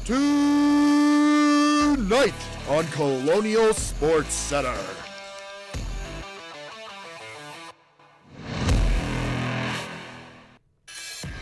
tonight on Colonial Sports Center.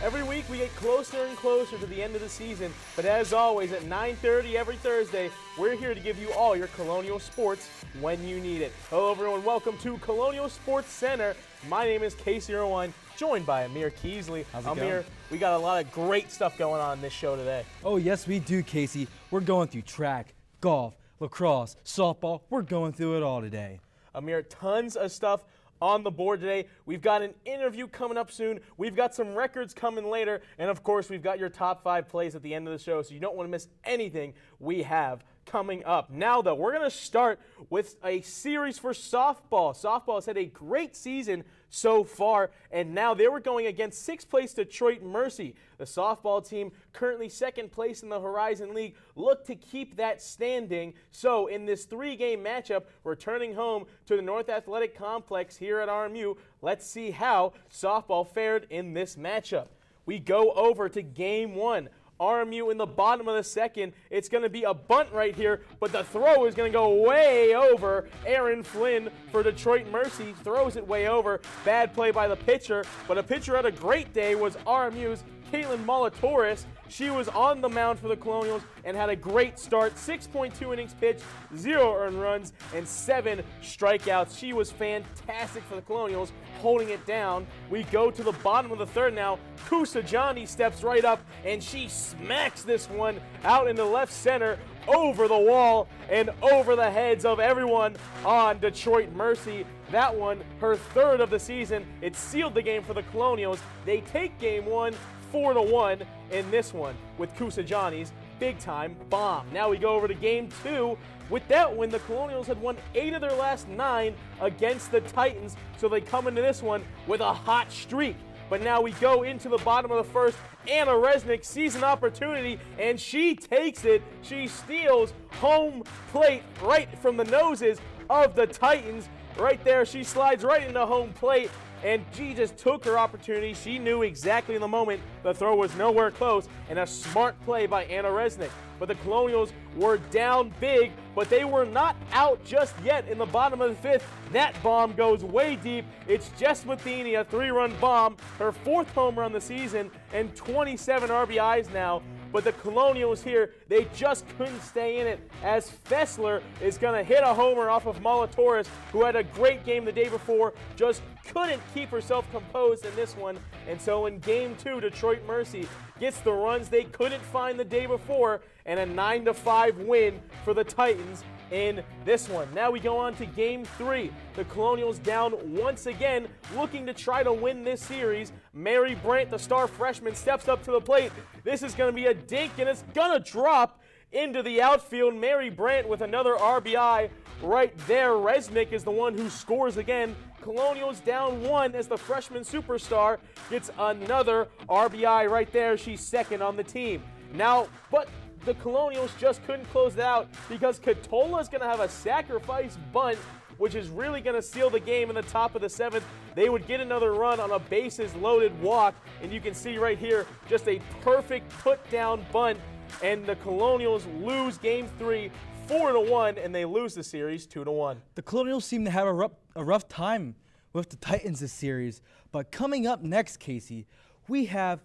Every week we get closer and closer to the end of the season, but as always at 9:30 every Thursday, we're here to give you all your Colonial sports when you need it. Hello everyone, welcome to Colonial Sports Center. My name is Casey Irwine, joined by Amir Keesley. Amir, we got a lot of great stuff going on in this show today. Oh yes we do, Casey. We're going through track, golf, lacrosse, softball. We're going through it all today. Amir, tons of stuff on the board today. We've got an interview coming up soon. We've got some records coming later. And of course, we've got your top 5 plays at the end of the show, so you don't want to miss anything we have coming up. Now, though, we're going to start with a series for softball. Softball has had a great season so far, and now they were going against 6th place Detroit Mercy. The softball team, currently 2nd place in the Horizon League, look to keep that standing. So in this 3-game matchup, returning home to the North Athletic Complex here at RMU, let's see how softball fared in this matchup. We go over to game 1. RMU in the bottom of the 2nd. It's going to be a bunt right here, but the throw is going to go way over. Aaron Flynn for Detroit Mercy throws it way over. Bad play by the pitcher, but a pitcher had a great day was RMU's Caitlin Molatoris. She was on the mound for the Colonials and had a great start. 6.2 innings pitched, 0 earned runs, and 7 strikeouts. She was fantastic for the Colonials, holding it down. We go to the bottom of the 3rd now. Kusa Johnny steps right up, and she smacks this one out into left center, over the wall, and over the heads of everyone on Detroit Mercy. That one, her 3rd of the season. It sealed the game for the Colonials. They take game 1 4-1 in this one with Kusa Johnny's big-time bomb. Now we go over to game 2. With that win, the Colonials had won 8 of their last 9 against the Titans, so they come into this one with a hot streak. But now we go into the bottom of the 1st. Anna Resnick sees an opportunity, and she takes it. She steals home plate right from the noses of the Titans. Right there, she slides right into home plate, and she just took her opportunity. She knew exactly in the moment the throw was nowhere close, and a smart play by Anna Resnick. But the Colonials were down big, but they were not out just yet in the bottom of the 5th. That bomb goes way deep. It's Jess Matheny, a 3-run bomb, her 4th homer on the season, and 27 RBIs now. But the Colonials here, they just couldn't stay in it, as Fessler is going to hit a homer off of Molatoris, who had a great game the day before, just couldn't keep herself composed in this one. And so in game 2, Detroit Mercy gets the runs they couldn't find the day before, and a 9-5 win for the Titans in this one. Now we go on to game 3. The Colonials down once again, looking to try to win this series. Mary Brandt, the star freshman, steps up to the plate. This is going to be a dink, and it's going to drop into the outfield. Mary Brandt with another RBI right there. Resnick is the one who scores again. Colonials down 1 as the freshman superstar gets another RBI right there. She's 2nd on the team. Now, but the Colonials just couldn't close it out because Katola is going to have a sacrifice bunt, which is really going to seal the game in the top of the 7th. They would get another run on a bases-loaded walk, and you can see right here just a perfect put-down bunt, and the Colonials lose game 3 4-1, and they lose the series 2-1. The Colonials seem to have a rough time with the Titans this series, but coming up next, Casey, we have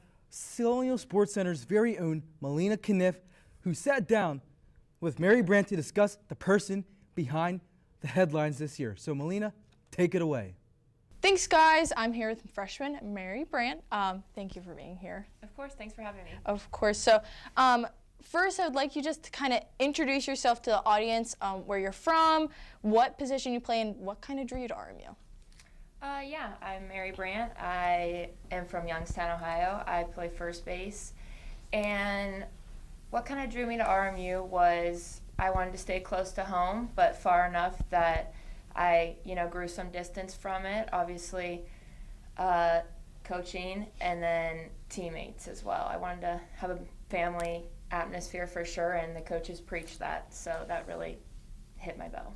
Colonial Sports Center's very own Melina Kniff, who sat down with Mary Brandt to discuss the person behind the headlines this year. So Melina, take it away. Thanks, guys. I'm here with freshman Mary Brandt. Thank you for being here. Of course, thanks for having me. Of course. So first, I would like you just to kind of introduce yourself to the audience, where you're from, what position you play, and what kind of drew you to RMU. Yeah, I'm Mary Brandt. I am from Youngstown, Ohio. I play first base. And what kind of drew me to RMU was I wanted to stay close to home, but far enough that I, grew some distance from it. Obviously, coaching and then teammates as well. I wanted to have a family atmosphere for sure, and the coaches preached that, so that really hit my bell.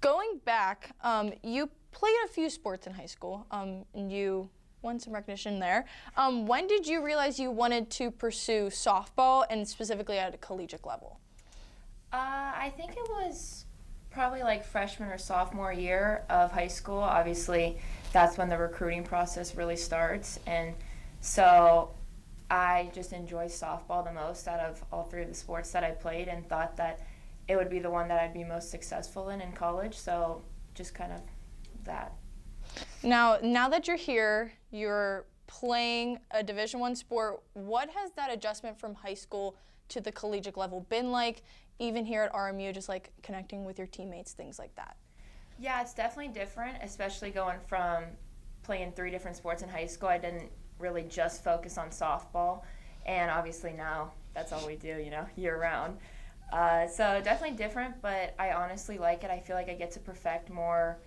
Going back, you played a few sports in high school, and you won some recognition there. When did you realize you wanted to pursue softball and specifically at a collegiate level? I think it was probably like freshman or sophomore year of high school. Obviously, that's when the recruiting process really starts. And so I just enjoy softball the most out of all three of the sports that I played and thought that it would be the one that I'd be most successful in college. So just kind of that. Now that you're here, you're playing a Division I sport. What has that adjustment from high school to the collegiate level been like, even here at RMU, just like connecting with your teammates, things like that? Yeah, it's definitely different, especially going from playing 3 different sports in high school. I didn't really just focus on softball, and obviously now that's all we do, year round. So definitely different, but I honestly like it. I feel like I get to perfect more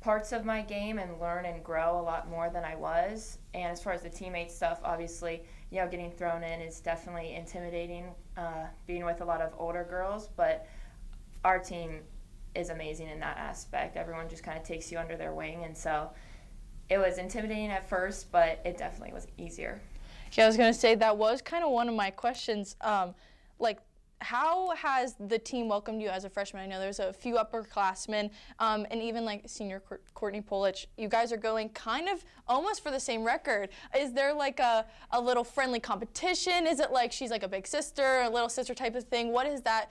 parts of my game and learn and grow a lot more than I was. And as far as the teammate stuff, obviously, getting thrown in is definitely intimidating, being with a lot of older girls, but our team is amazing in that aspect. Everyone just kind of takes you under their wing, and so it was intimidating at first, but it definitely was easier. Yeah, I was going to say that was kind of one of my questions. How has the team welcomed you as a freshman? I know there's a few upperclassmen, and even like senior Courtney Polich. You guys are going kind of almost for the same record. Is there like a little friendly competition? Is it like she's like a big sister, a little sister type of thing? What has that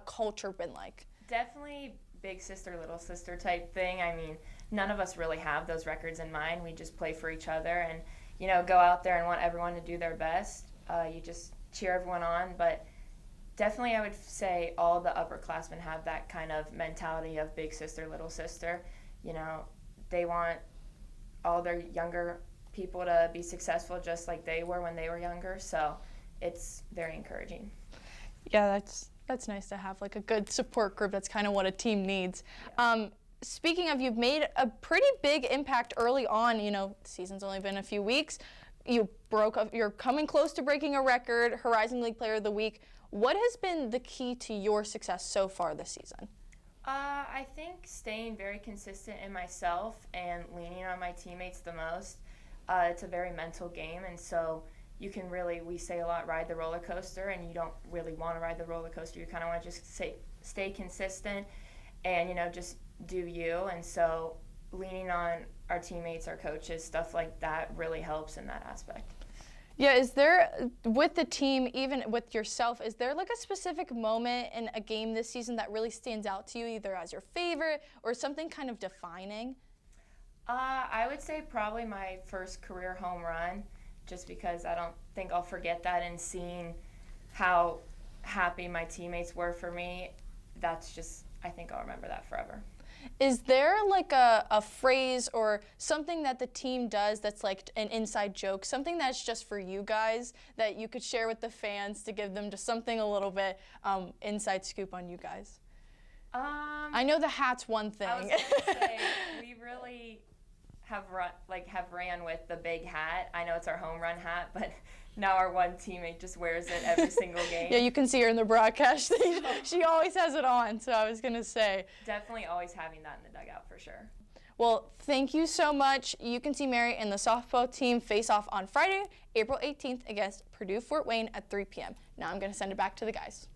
culture been like? Definitely big sister, little sister type thing. I mean, none of us really have those records in mind. We just play for each other and, go out there and want everyone to do their best. You just cheer everyone on, but definitely I would say all the upperclassmen have that kind of mentality of big sister, little sister. They want all their younger people to be successful just like they were when they were younger, so it's very encouraging. Yeah, that's nice to have like a good support group. That's kind of what a team needs. Yeah. Speaking of, you've made a pretty big impact early on. The season's only been a few weeks. You're coming close to breaking a record, Horizon League Player of the Week. What has been the key to your success so far this season? I think staying very consistent in myself and leaning on my teammates the most. It's a very mental game, and so you can really, we say a lot, ride the roller coaster, and you don't really want to ride the roller coaster. You kind of want to just stay consistent and, just do you. And so leaning on our teammates, our coaches, stuff like that really helps in that aspect. Yeah, is there, with the team, even with yourself, is there like a specific moment in a game this season that really stands out to you, either as your favorite or something kind of defining? I would say probably my first career home run, just because I don't think I'll forget that, and seeing how happy my teammates were for me, that's just, I think I'll remember that forever. Is there like a phrase or something that the team does that's like an inside joke, something that's just for you guys that you could share with the fans to give them just something a little bit inside scoop on you guys? I know the hat's one thing. I was going to say, we really have ran with the big hat. I know it's our home run hat, but now our one teammate just wears it every single game. Yeah, you can see her in the broadcast. She always has it on, so I was going to say. Definitely always having that in the dugout for sure. Well, thank you so much. You can see Mary and the softball team face off on Friday, April 18th against Purdue Fort Wayne at 3 p.m. Now I'm going to send it back to the guys.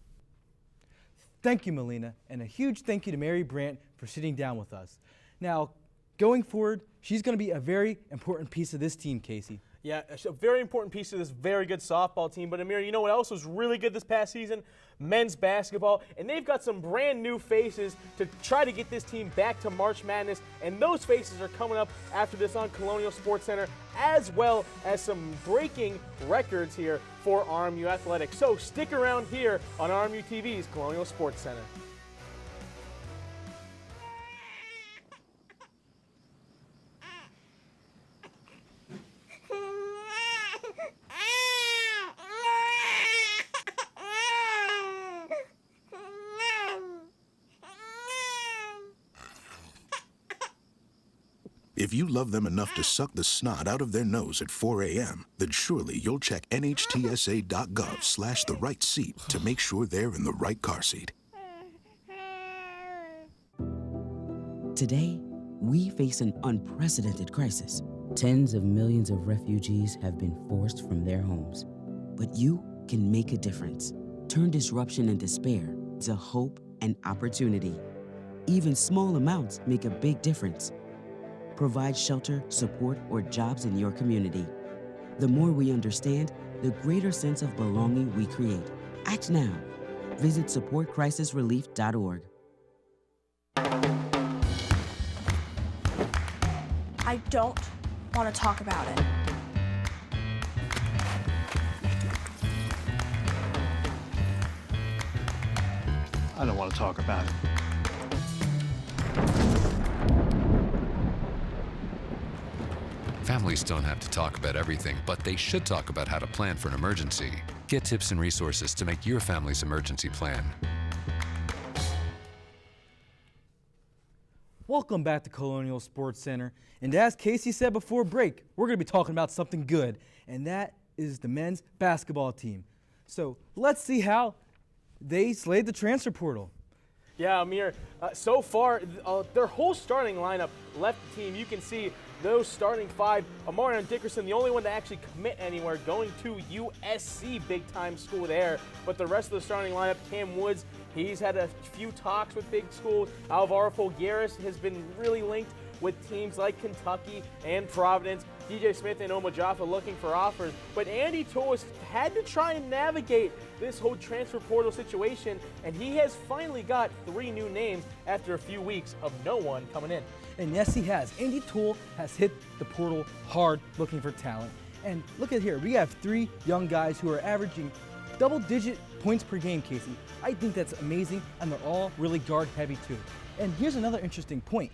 Thank you, Melina, and a huge thank you to Mary Brandt for sitting down with us. Now, going forward, she's going to be a very important piece of this team, Casey. Yeah, a very important piece of this very good softball team. But Amir, you know what else was really good this past season? Men's basketball. And they've got some brand new faces to try to get this team back to March Madness. And those faces are coming up after this on Colonial Sports Center, as well as some breaking records here for RMU Athletics. So stick around here on RMU-TV's Colonial Sports Center. If you love them enough to suck the snot out of their nose at 4 a.m., then surely you'll check NHTSA.gov/the right seat to make sure they're in the right car seat. Today, we face an unprecedented crisis. Tens of millions of refugees have been forced from their homes. But you can make a difference. Turn disruption and despair to hope and opportunity. Even small amounts make a big difference. Provide shelter, support, or jobs in your community. The more we understand, the greater sense of belonging we create. Act now. Visit supportcrisisrelief.org. I don't want to talk about it. I don't want to talk about it. Families don't have to talk about everything, but they should talk about how to plan for an emergency. Get tips and resources to make your family's emergency plan. Welcome back to Colonial Sports Center. And as Casey said before break, we're going to be talking about something good, and that is the men's basketball team. So let's see how they slayed the transfer portal. Yeah, Amir, so far, their whole starting lineup left the team. You can see those starting five. Amarion Dickerson, the only one to actually commit anywhere, going to USC, big-time school there. But the rest of the starting lineup, Cam Woods, he's had a few talks with big schools. Alvaro Folgueras has been really linked with teams like Kentucky and Providence. DJ Smith and Oma Jaffa looking for offers. But Andy Toole has had to try and navigate this whole transfer portal situation, and he has finally got 3 new names after a few weeks of no one coming in. And yes, he has. Andy Toole has hit the portal hard looking for talent. And look at here, we have 3 young guys who are averaging double-digit points per game, Casey. I think that's amazing, and they're all really guard-heavy too. And here's another interesting point.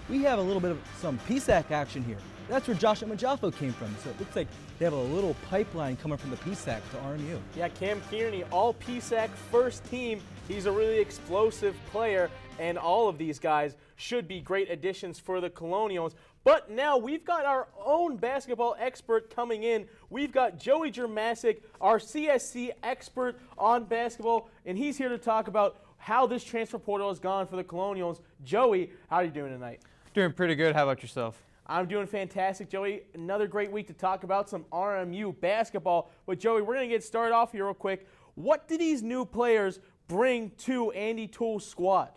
We have a little bit of some PSAC action here. That's where Josh Majafo came from. So it looks like they have a little pipeline coming from the PSAC to RMU. Yeah, Cam Kearney, all PSAC first team. He's a really explosive player, and all of these guys should be great additions for the Colonials. But now we've got our own basketball expert coming in. We've got Joey Germasic, our CSC expert on basketball, and he's here to talk about how this transfer portal has gone for the Colonials. Joey, how are you doing tonight? Doing pretty good. How about yourself? I'm doing fantastic, Joey. Another great week to talk about some RMU basketball. But, Joey, we're going to get started off here real quick. What do these new players bring to Andy Toole's squad?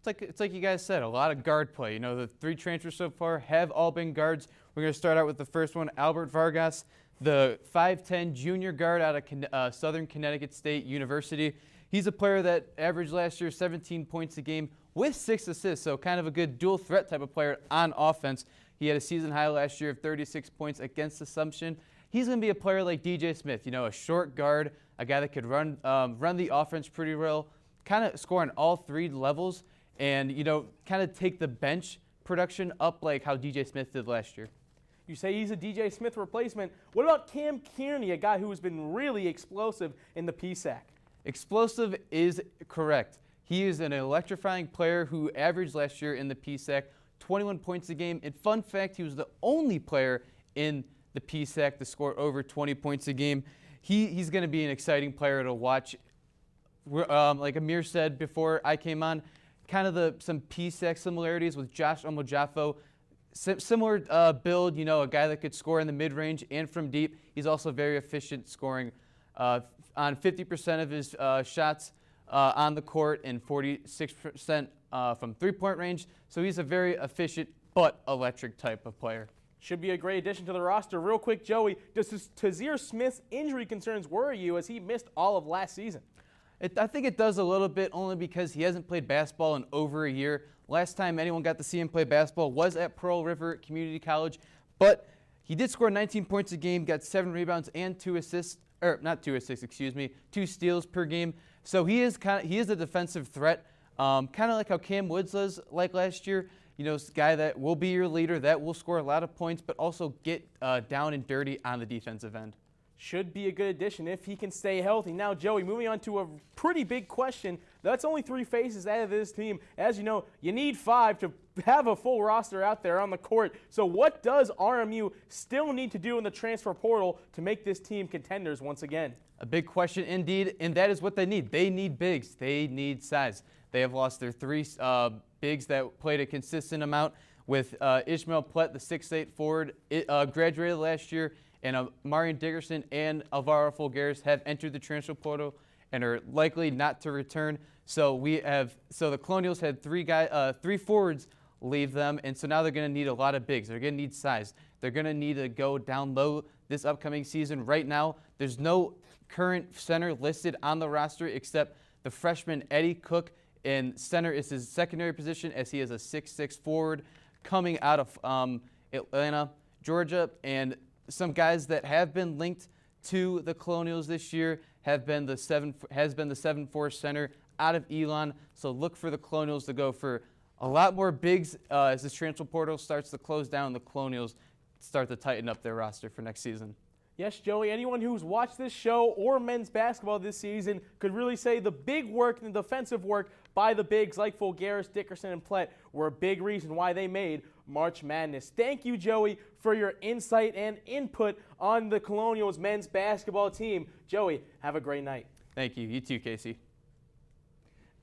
It's like you guys said, a lot of guard play. You know, the 3 transfers so far have all been guards. We're going to start out with the first one, Albert Vargas, the 5'10 junior guard out of Southern Connecticut State University. He's a player that averaged last year 17 points a game with 6 assists, so kind of a good dual threat type of player on offense. He had a season high last year of 36 points against Assumption. He's going to be a player like DJ Smith, you know, a short guard, a guy that could run the offense pretty well, kind of score on all 3 levels, and, you know, kind of take the bench production up like how DJ Smith did last year. You say he's a DJ Smith replacement. What about Cam Kearney, a guy who has been really explosive in the PSAC? Explosive is correct. He is an electrifying player who averaged last year in the PSAC 21 points a game. And fun fact, he was the only player in the PSAC to score over 20 points a game. He's going to be an exciting player to watch. Like Amir said before I came on, kind of some PSAC similarities with Josh Omojafo. Similar build, you know, a guy that could score in the mid-range and from deep. He's also very efficient, scoring on 50% of his shots on the court and 46% from three-point range. So he's a very efficient but electric type of player. Should be a great addition to the roster. Real quick, Joey, does Tazir Smith's injury concerns worry you as he missed all of last season? I think it does a little bit, only because he hasn't played basketball in over a year. Last time anyone got to see him play basketball was at Pearl River Community College, but he did score 19 points a game, got 7 rebounds and 2 assists, or not 2 assists, excuse me, 2 steals per game. So he is a defensive threat, kind of like how Cam Woods was like last year. You know, a guy that will be your leader, that will score a lot of points, but also get down and dirty on the defensive end. Should be a good addition if he can stay healthy. Now, Joey, moving on to a pretty big question. That's only 3 faces out of this team. As you know, you need 5 to have a full roster out there on the court. So what does RMU still need to do in the transfer portal to make this team contenders once again? A big question indeed, and that is what they need. They need bigs. They need size. They have lost their 3 bigs that played a consistent amount. with Ishmael Plett, the 6'8" forward, graduated last year, and Marion Dickerson and Alvaro Folgueras have entered the transfer portal and are likely not to return. So the Colonials had three forwards leave them, and so now they're going to need a lot of bigs. They're going to need size. They're going to need to go down low this upcoming season. Right now, there's no current center listed on the roster except the freshman Eddie Cook, and center is his secondary position as he is a 6'6" forward coming out of Atlanta, Georgia. And some guys that have been linked to the Colonials this year has been the 7'4" center out of Elon. So look for the Colonials to go for a lot more bigs as this transfer portal starts to close down. The Colonials start to tighten up their roster for next season. Yes, Joey, anyone who's watched this show or men's basketball this season could really say the big work and the defensive work by the bigs like Folgueras, Dickerson, and Plett were a big reason why they made March Madness. Thank you, Joey, for your insight and input on the Colonials men's basketball team. Joey, have a great night. Thank you. You too, Casey.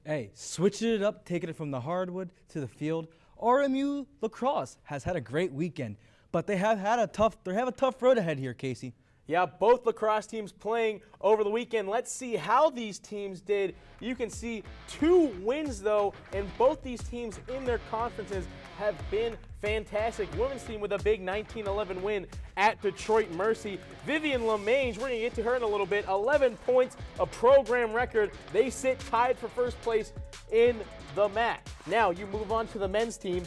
Hey, switching it up, taking it from the hardwood to the field. RMU lacrosse has had a great weekend, but they have a tough road ahead here, Casey. Yeah, both lacrosse teams playing over the weekend. Let's see how these teams did. You can see 2 wins, though, and both these teams in their conferences have been fantastic. Women's team with a big 19-11 win at Detroit Mercy. Vivian LeMange, we're going to get to her in a little bit, 11 points, a program record. They sit tied for first place in the MAC. Now, you move on to the men's team.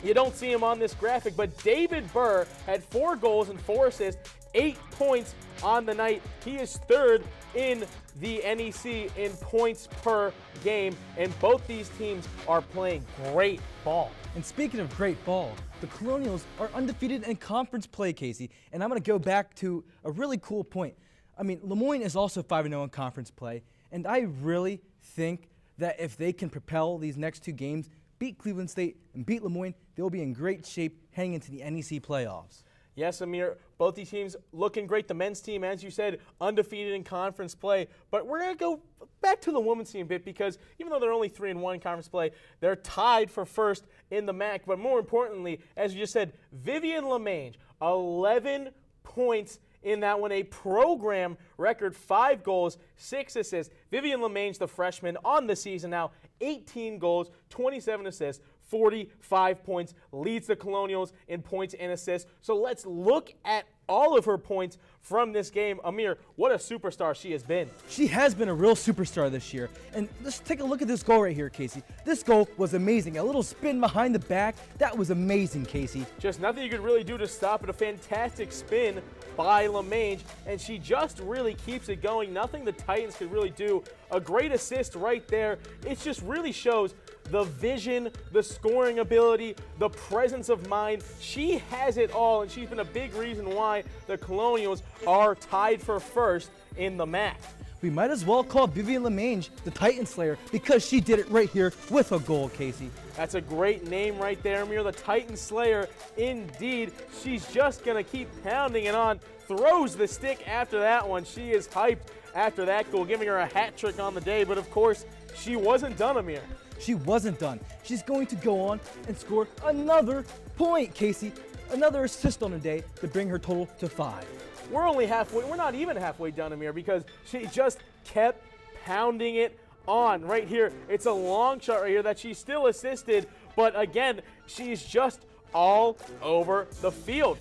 You don't see him on this graphic, but David Burr had 4 goals and 4 assists, 8 points on the night. He is 3rd in the NEC in points per game, and both these teams are playing great ball. And speaking of great ball, the Colonials are undefeated in conference play, Casey, and I'm going to go back to a really cool point. I mean, Lemoyne is also 5-0 in conference play, and I really think that if they can propel these next 2 games, beat Cleveland State and beat Lemoyne, they'll be in great shape heading into the NEC playoffs. Yes, Amir, both these teams looking great. The men's team, as you said, undefeated in conference play. But we're going to go back to the women's team a bit because even though they're only 3-1 in conference play, they're tied for first in the MAC. But more importantly, as you just said, Vivian LeMange, 11 points in that one, a program record, 5 goals, 6 assists. Vivian LeMange, the freshman, on the season now, 18 goals, 27 assists, 45 points, leads the Colonials in points and assists. So let's look at all of her points from this game. Amir, what a superstar she has been. She has been a real superstar this year. And let's take a look at this goal right here, Casey. This goal was amazing. A little spin behind the back. That was amazing, Casey. Just nothing you could really do to stop it. A fantastic spin by LeMange, and she just really keeps it going. Nothing the Titans could really do. A great assist right there. It just really shows the vision, the scoring ability, the presence of mind. She has it all, and she's been a big reason why the Colonials are tied for first in the MAC. We might as well call Vivian LeMange the Titan Slayer because she did it right here with a goal, Casey. That's a great name right there, Amir, the Titan Slayer. Indeed, she's just going to keep pounding it on. Throws the stick after that one. She is hyped after that goal, giving her a hat trick on the day. But, of course, she wasn't done, Amir. She wasn't done. She's going to go on and score another point, Casey. Another assist on the day to bring her total to 5. We're only halfway. We're not even halfway done, Amir, because she just kept pounding it on right here. It's a long shot right here that she still assisted, but again, she's just all over the field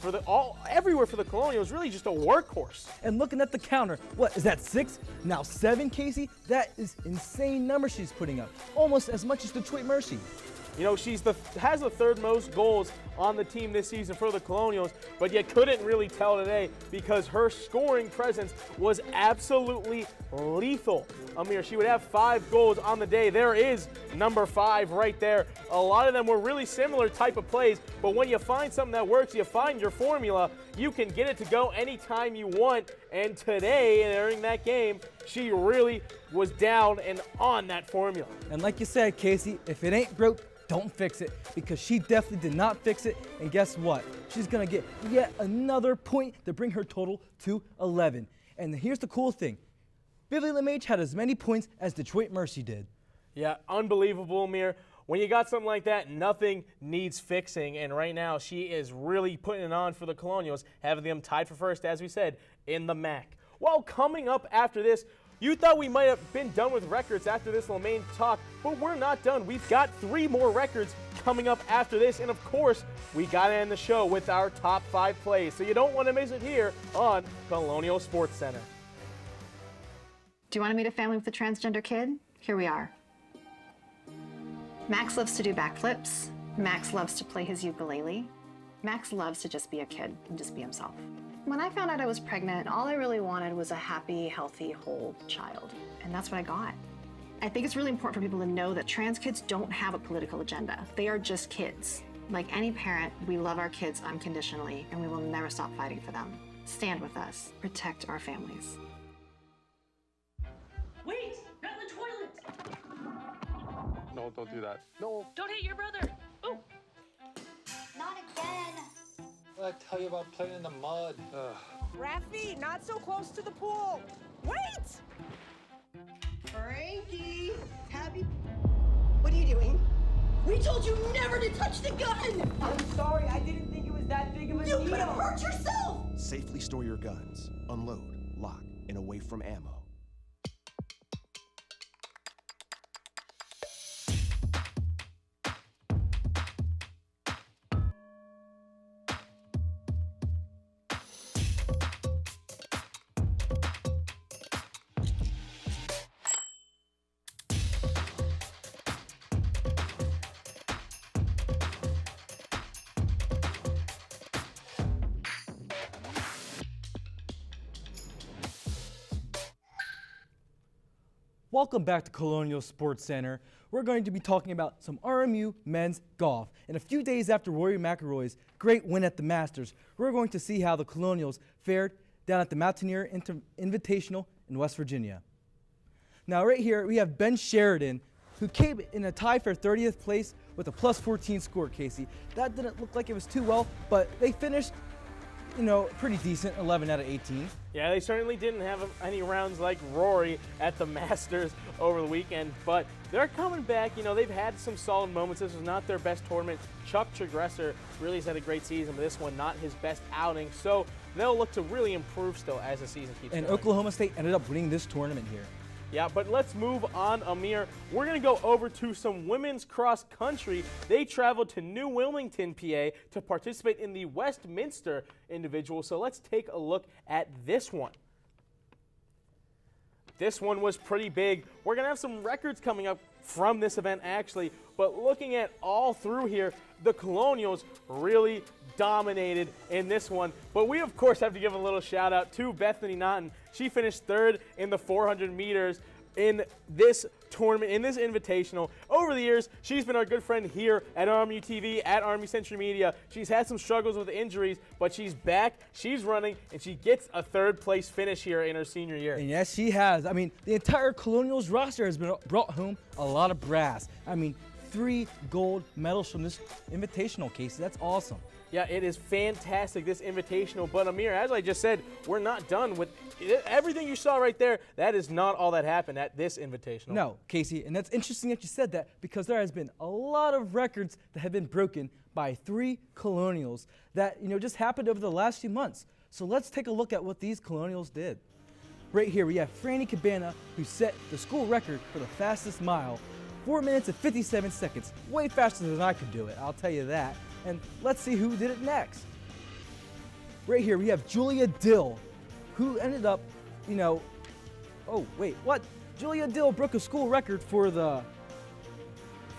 everywhere for the Colonials. Really just a workhorse. And looking at the counter, what is that, 6? Now 7, Casey? That is insane number she's putting up. Almost as much as Detroit Mercy. You know, she has the 3rd most goals on the team this season for the Colonials, but you couldn't really tell today because her scoring presence was absolutely lethal. Amir, she would have 5 goals on the day. There is number 5 right there. A lot of them were really similar type of plays, but when you find something that works, you find your formula, you can get it to go anytime you want. And today, during that game, she really was down and on that formula. And like you said, Casey, if it ain't broke, don't fix it, because she definitely did not fix it. And guess what? She's going to get yet another point to bring her total to 11. And here's the cool thing. Vivian LeMange had as many points as Detroit Mercy did. Yeah, unbelievable, Amir. when you got something like that, nothing needs fixing. And right now, she is really putting it on for the Colonials, having them tied for first, as we said, in the MAC. Well, coming up after this, you thought we might have been done with records after this Lemaine talk, but we're not done. We've got 3 more records coming up after this, and of course, we got to end the show with our top 5 plays, so you don't want to miss it here on Colonial Sports Center. Do you want to meet a family with a transgender kid? Here we are. Max loves to do backflips. Max loves to play his ukulele. Max loves to just be a kid and just be himself. When I found out I was pregnant, all I really wanted was a happy, healthy, whole child. And that's what I got. I think it's really important for people to know that trans kids don't have a political agenda. They are just kids. Like any parent, we love our kids unconditionally, and we will never stop fighting for them. Stand with us. Protect our families. Wait! Not in the toilet! No, don't do that. No. Don't hit your brother! Oh! Not again! I tell you about playing in the mud. Raffy, not so close to the pool. Wait! Frankie, happy. What are you doing? We told you never to touch the gun! I'm sorry, I didn't think it was that big of a deal. You could have hurt yourself! Safely store your guns. Unload, lock, and away from ammo. Welcome back to Colonial Sports Center. We're going to be talking about some RMU men's golf. And a few days after Rory McIlroy's great win at the Masters, we're going to see how the Colonials fared down at the Mountaineer Invitational in West Virginia. Now right here we have Ben Sheridan, who came in a tie for 30th place with a plus 14 score, Casey. That didn't look like it was too well, but they finished, you know, pretty decent, 11 out of 18. Yeah, they certainly didn't have any rounds like Rory at the Masters over the weekend, but they're coming back. You know, they've had some solid moments. This was not their best tournament. Chuck Chigresser really has had a great season, but this one not his best outing. So they'll look to really improve still as the season keeps going. And Oklahoma State ended up winning this tournament here. Yeah, but let's move on, Amir. We're going to go over to some women's cross country. They traveled to New Wilmington, PA to participate in the Westminster individual. So let's take a look at this one. This one was pretty big. We're going to have some records coming up from this event, actually. But looking at all through here, the Colonials really dominated in this one. But we, of course, have to give a little shout out to Bethany Naughton. She finished 3rd in the 400 meters in this tournament, in this invitational. Over the years, she's been our good friend here at RMU-TV, at RMU Century Media. She's had some struggles with injuries, but she's back, she's running, and she gets a 3rd place finish here in her senior year. And yes, she has. I mean, the entire Colonials roster has been brought home a lot of brass. I mean, 3 gold medals from this invitational, Casey. That's awesome. Yeah, it is fantastic, this invitational. But Amir, as I just said, we're not done with it. Everything you saw right there. That is not all that happened at this invitational. No, Casey, and that's interesting that you said that, because there has been a lot of records that have been broken by 3 Colonials that, you know, just happened over the last few months. So let's take a look at what these Colonials did. Right here we have Franny Cabana, who set the school record for the fastest mile, 4 minutes and 57 seconds. Way faster than I could do it, I'll tell you that. And let's see who did it next. Right here we have Julia Dill, who ended up, you know, oh wait, what? Julia Dill broke a school record for the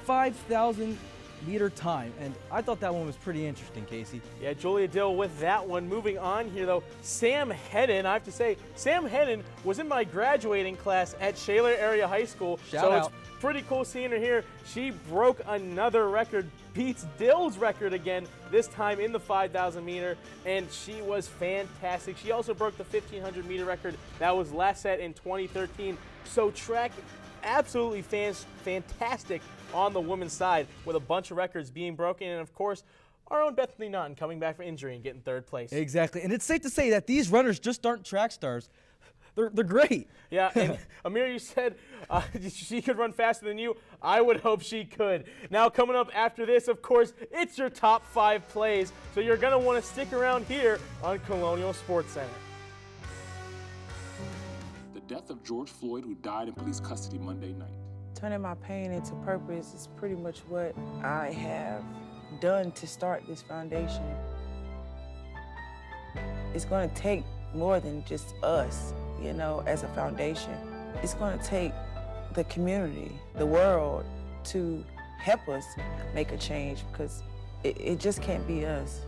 5,000 meter time, and I thought that one was pretty interesting, Casey. Yeah, Julia Dill with that one. Moving on here though, Sam Hedden, I have to say, Sam Hedden was in my graduating class at Shaler Area High School. Shout out. It's pretty cool seeing her here. She broke another record, beats Dill's record again, this time in the 5,000 meter, and she was fantastic. She also broke the 1,500 meter record that was last set in 2013. So track absolutely fantastic on the women's side, with a bunch of records being broken, and of course, our own Bethany Naughton coming back from injury and getting 3rd place. Exactly, and it's safe to say that these runners just aren't track stars. They're great. Yeah, and Amir, you said she could run faster than you. I would hope she could. Now, coming up after this, of course, it's your top 5 plays, so you're going to want to stick around here on Colonial Sports Center. The death of George Floyd, who died in police custody Monday night. Turning my pain into purpose is pretty much what I have done to start this foundation. It's going to take more than just us, you know, as a foundation. It's going to take the community, the world, to help us make a change, because it just can't be us.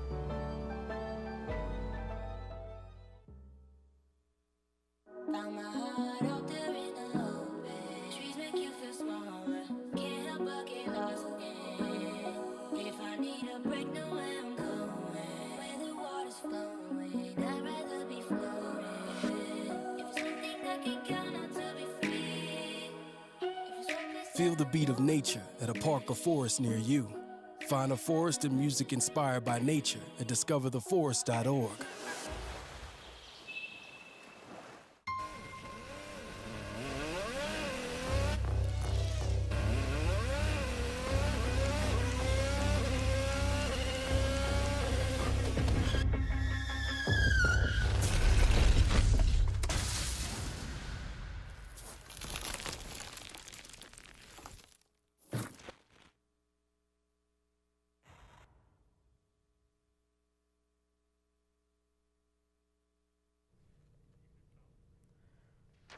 Feel the beat of nature at a park or forest near you. Find a forest and music inspired by nature at discovertheforest.org.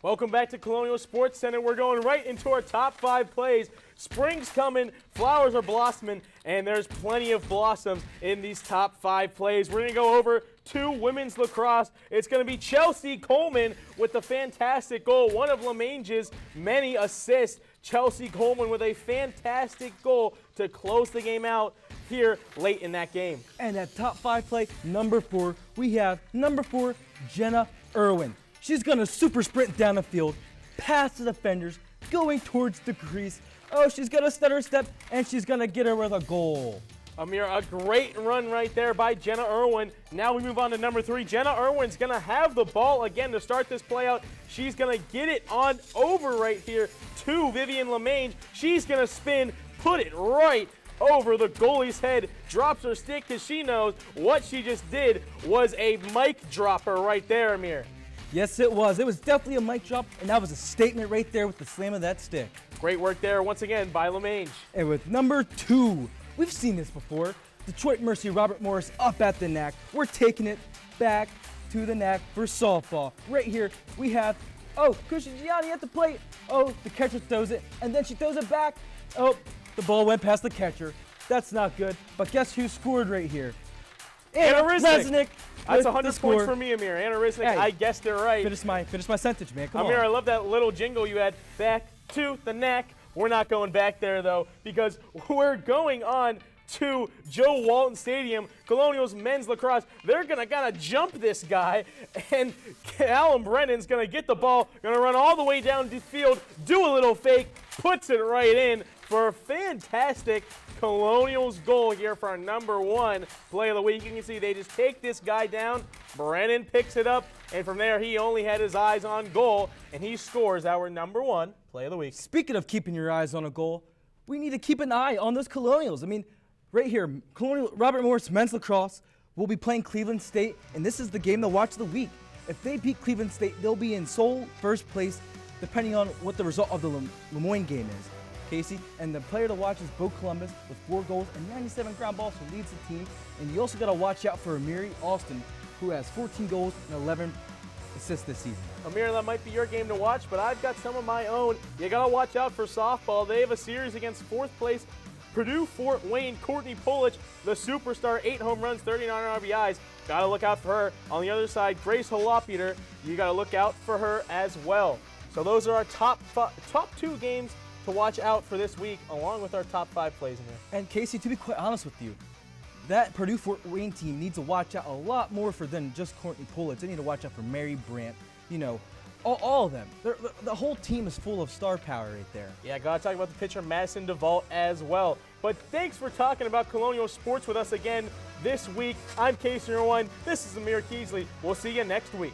Welcome back to Colonial Sports Center. We're going right into our top 5 plays. Spring's coming, flowers are blossoming, and there's plenty of blossoms in these top 5 plays. We're going to go over to women's lacrosse. It's going to be Chelsea Coleman with the fantastic goal, one of LeMange's many assists. Chelsea Coleman with a fantastic goal to close the game out here late in that game. And at top 5 play, number 4, we have number 4, Jenna Irwin. She's going to super sprint down the field, past the defenders, going towards the crease. Oh, she's going to stutter step, and she's going to get her with a goal. Amir, a great run right there by Jenna Irwin. Now we move on to number 3. Jenna Irwin's going to have the ball again to start this play out. She's going to get it on over right here to Vivian LeMange. She's going to spin, put it right over the goalie's head, drops her stick because she knows what she just did was a mic dropper right there, Amir. Yes, it was. It was definitely a mic drop, and that was a statement right there with the slam of that stick. Great work there once again by LeMange. And with number 2, we've seen this before. Detroit Mercy Robert Morris up at the NAC. We're taking it back to the NAC for softball. Right here, we have, Christian Gianni at the plate. Oh, the catcher throws it, and then she throws it back. Oh, the ball went past the catcher. That's not good. But guess who scored right here? Anna Risnick. That's 100 points for me, Amir. Anna Risnick, hey, I guessed it right. Finish my sentence, man. Come Amir, on. I love that little jingle you had. Back to the NAC. We're not going back there, though, because we're going on to Joe Walton Stadium, Colonial's men's lacrosse. They're going to kind of jump this guy, and Alan Brennan's going to get the ball, going to run all the way down the field, do a little fake, puts it right in for a fantastic Colonial's goal here for our number 1 play of the week. You can see they just take this guy down. Brennan picks it up, and from there he only had his eyes on goal, and he scores our number 1 play of the week. Speaking of keeping your eyes on a goal, we need to keep an eye on those Colonials. I mean, right here, Colonial Robert Morris men's lacrosse will be playing Cleveland State, and this is the game to watch of the week. If they beat Cleveland State, they'll be in sole first place, depending on what the result of the Lemoyne game is. Casey, and the player to watch is Bo Columbus with 4 goals and 97 ground balls, who leads the team. And you also got to watch out for Amiri Austin, who has 14 goals and 11 assists this season. Amir, that might be your game to watch, but I've got some of my own. You got to watch out for softball. They have a series against 4th place Purdue Fort Wayne. Courtney Polich, the superstar, 8 home runs, 39 RBIs. Got to look out for her. On the other side, Grace Holopeter, you got to look out for her as well. So those are our top 2 games to watch out for this week, along with our top 5 plays in here. And Casey, to be quite honest with you, that Purdue Fort Wayne team needs to watch out a lot more for than just Courtney Polich. They need to watch out for Mary Brandt, you know, all of them. The whole team is full of star power right there. Yeah, gotta talk about the pitcher Madison DeVault as well. But thanks for talking about Colonial Sports with us again this week. I'm Casey Irwin. This is Amir Keesley. We'll see you next week.